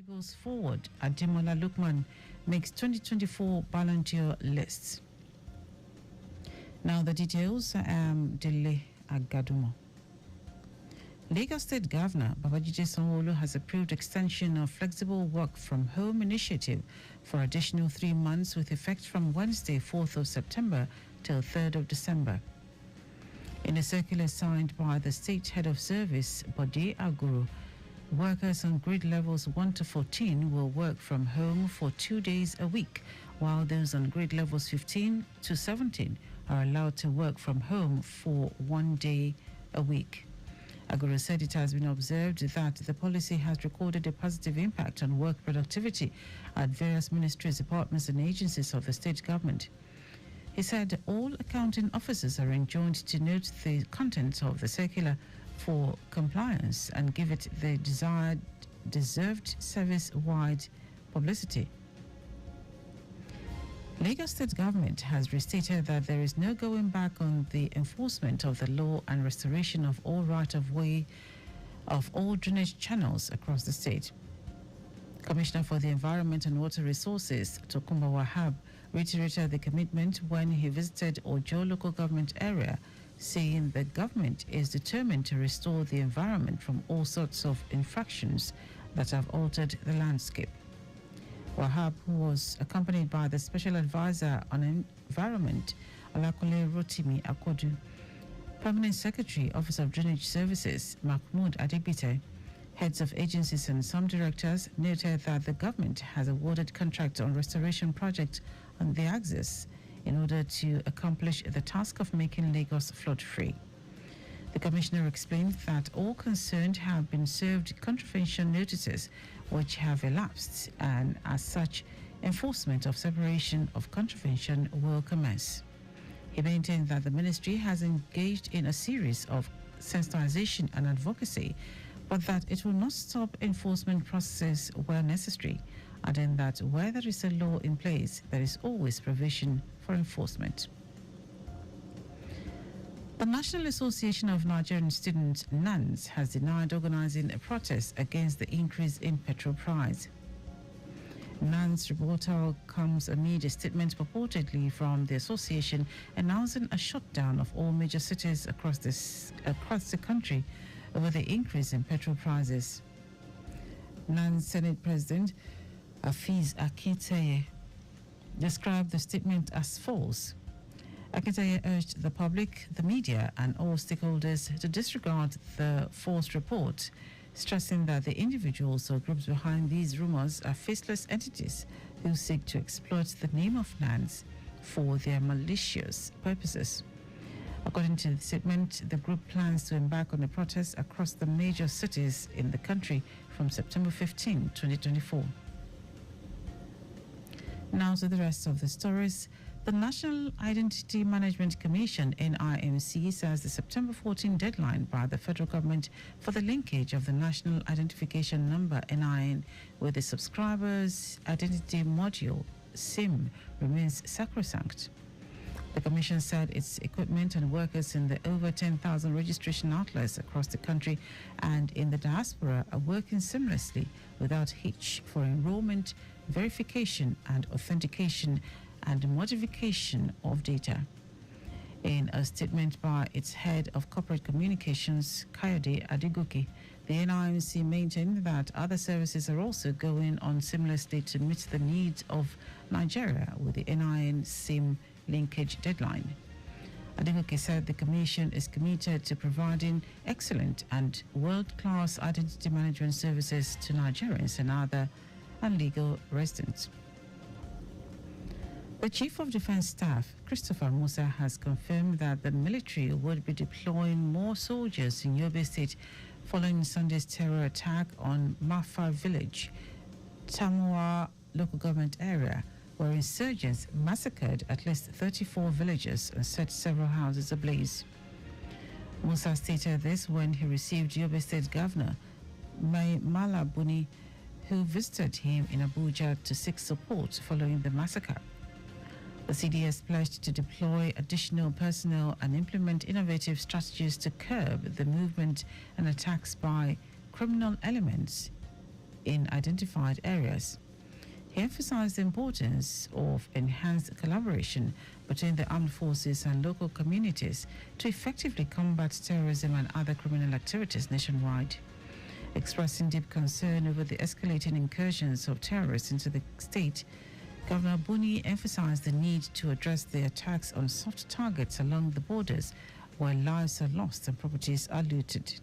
Goes forward. Ademola Lookman makes 2024 Ballon d'Or lists. Now the details. Dele Agadumo. Lagos State Governor Babajide Sanwo-Olu has approved extension of flexible work from home initiative for additional 3 months with effect from Wednesday, 4th of September till 3rd of December. In a circular signed by the State Head of Service, Dele Agadumo, workers on grade levels 1 to 14 will work from home for 2 days a week, while those on grade levels 15 to 17 are allowed to work from home for 1 day a week. Aguru said it has been observed that the policy has recorded a positive impact on work productivity at various ministries, departments and agencies of the state government. He said all accounting officers are enjoined to note the contents of the circular for compliance and give it the deserved service-wide publicity. Lagos State Government has restated that there is no going back on the enforcement of the law and restoration of all right-of-way of all drainage channels across the state. Commissioner for the Environment and Water Resources, Tokunbo Wahab, reiterated the commitment when he visited Ojo local government area, saying the government is determined to restore the environment from all sorts of infractions that have altered the landscape. Wahab, who was accompanied by the Special Advisor on Environment, Alakule Rotimi Akodu, Permanent Secretary, Office of Drainage Services, Mahmoud Adebite, heads of agencies and some directors, noted that the government has awarded contract on restoration project on the axis in order to accomplish the task of making Lagos flood-free. The Commissioner explained that all concerned have been served contravention notices which have elapsed, and as such, enforcement of separation of contravention will commence. He maintained that the ministry has engaged in a series of sensitization and advocacy, but that it will not stop enforcement processes where necessary, adding that where there is a law in place, there is always provision for enforcement. The National Association of Nigerian Students, NANS, has denied organizing a protest against the increase in petrol price. NANS rebuttal comes amid a statement purportedly from the association announcing a shutdown of all major cities across the country over the increase in petrol prices. NANS Senate President Afiz Akintaye described the statement as false. Akintaye urged the public, the media, and all stakeholders to disregard the false report, stressing that the individuals or groups behind these rumors are faceless entities who seek to exploit the name of NANS for their malicious purposes. According to the statement, the group plans to embark on a protest across the major cities in the country from September 15, 2024. Now to the rest of the stories. The National Identity Management Commission, NIMC, says the September 14 deadline by the federal government for the linkage of the National Identification Number, NIN, with the subscriber's identity module, SIM, remains sacrosanct. The Commission said its equipment and workers in the over 10,000 registration outlets across the country and in the diaspora are working seamlessly without hitch for enrollment, verification and authentication and modification of data. In a statement by its head of corporate communications, Kayode Adigoke, the NIMC maintained that other services are also going on seamlessly to meet the needs of Nigeria with the NIN SIM linkage deadline. Adigoke said the Commission is committed to providing excellent and world-class identity management services to Nigerians and other legal residents. The Chief of Defense Staff, Christopher Musa, has confirmed that the military would be deploying more soldiers in Yobe State following Sunday's terror attack on Mafa Village, Tamua local government area, where insurgents massacred at least 34 villagers and set several houses ablaze. Musa stated this when he received Yobe State Governor Mai Mala Buni, who visited him in Abuja to seek support following the massacre. The CDS pledged to deploy additional personnel and implement innovative strategies to curb the movement and attacks by criminal elements in identified areas. He emphasized the importance of enhanced collaboration between the armed forces and local communities to effectively combat terrorism and other criminal activities nationwide. Expressing deep concern over the escalating incursions of terrorists into the state, Governor Buni emphasized the need to address the attacks on soft targets along the borders where lives are lost and properties are looted.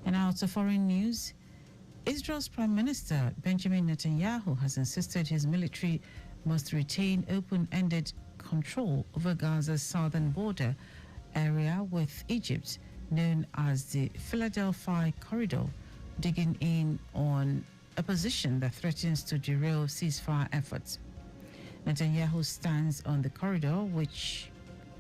And now to foreign news. Israel's Prime Minister Benjamin Netanyahu has insisted his military must retain open-ended control over Gaza's southern border area with Egypt, known as the Philadelphia Corridor, digging in on a position that threatens to derail ceasefire efforts. Netanyahu stands on the corridor, which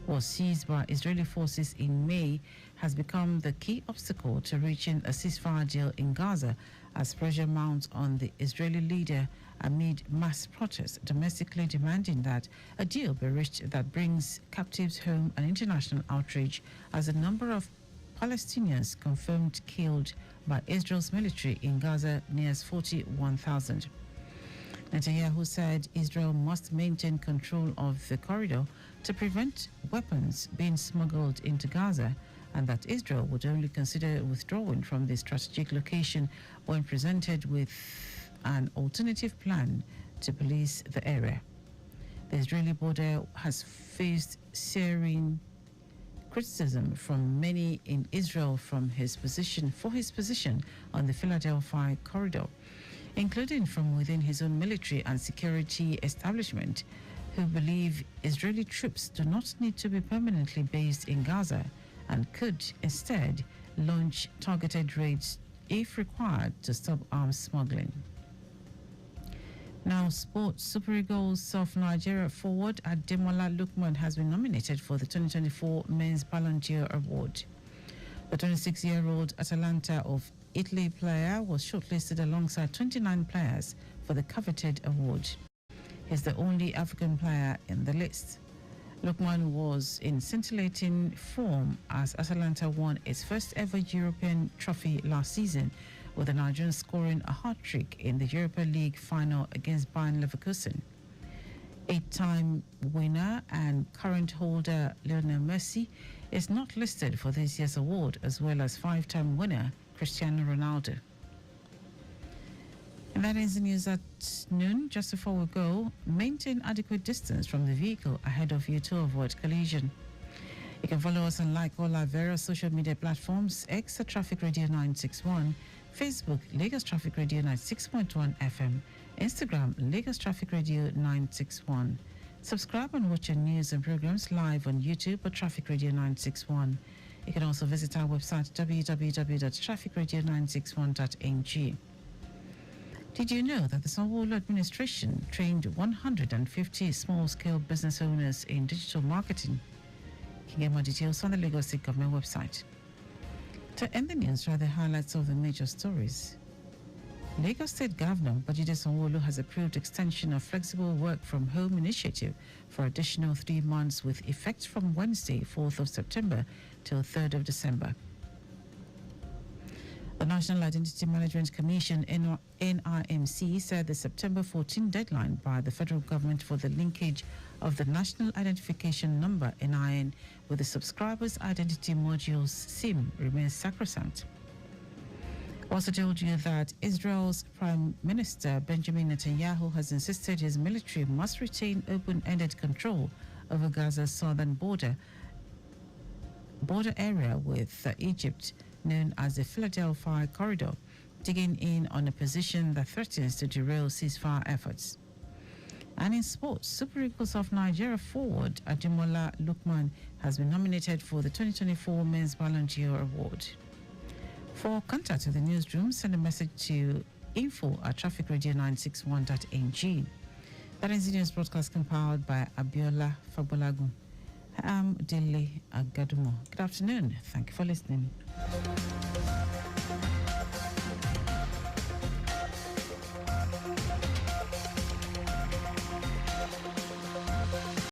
was seized by Israeli forces in May, has become the key obstacle to reaching a ceasefire deal in Gaza as pressure mounts on the Israeli leader amid mass protests domestically demanding that a deal be reached that brings captives home and international outrage as the number of Palestinians confirmed killed by Israel's military in Gaza nears 41,000. Netanyahu said Israel must maintain control of the corridor to prevent weapons being smuggled into Gaza, and that Israel would only consider withdrawing from the strategic location when presented with an alternative plan to police the area. The Israeli border has faced searing criticism from many in Israel for his position on the Philadelphia corridor, including from within his own military and security establishment, who believe Israeli troops do not need to be permanently based in Gaza and could instead launch targeted raids if required to stop arms smuggling. Now, sports. Super Eagles of Nigeria forward Ademola Lookman has been nominated for the 2024 Men's Ballon d'Or Award. The 26-year-old Atalanta of Italy player was shortlisted alongside 29 players for the coveted award. He's the only African player in the list. Lookman was in scintillating form as Atalanta won its first ever European trophy last season, with the Nigerians scoring a hat-trick in the Europa League final against Bayern Leverkusen. 8-time winner and current holder Lionel Messi is not listed for this year's award, as well as 5-time winner Cristiano Ronaldo. And that is the news at noon. Just before we go, maintain adequate distance from the vehicle ahead of you to avoid collision. You can follow us and like all our various social media platforms: X at Traffic Radio 961, Facebook Lagos Traffic Radio 96.1 FM, Instagram Lagos Traffic Radio 961. Subscribe and watch our news and programs live on YouTube at Traffic Radio 961. You can also visit our website www.trafficradio961.ng. Did you know that the Sanwo-Olu administration trained 150 small-scale business owners in digital marketing? You can get more details on the Lagos State Government website. To end the news, are the highlights of the major stories. Lagos State Governor Babajide Sanwo-Olu has approved extension of flexible work from home initiative for additional 3 months with effect from Wednesday, 4th of September till 3rd of December. The National Identity Management Commission, NIMC, said the September 14 deadline by the federal government for the linkage of the National Identification Number, NIN, with the subscriber's identity modules, SIM, remains sacrosanct. Also told you that Israel's Prime Minister Benjamin Netanyahu has insisted his military must retain open-ended control over Gaza's southern border area with Egypt, known as the Philadelphia Corridor, digging in on a position that threatens to derail ceasefire efforts. And in sports, Super Eagles of Nigeria forward Ademola Lookman has been nominated for the 2024 Men's Ballon d'Or Award. For contact with the newsroom, send a message to info@trafficradio961.ng. That is the news broadcast compiled by Abiola Fabolagun. I'm Dele Agadumo. Good afternoon. Thank you for listening.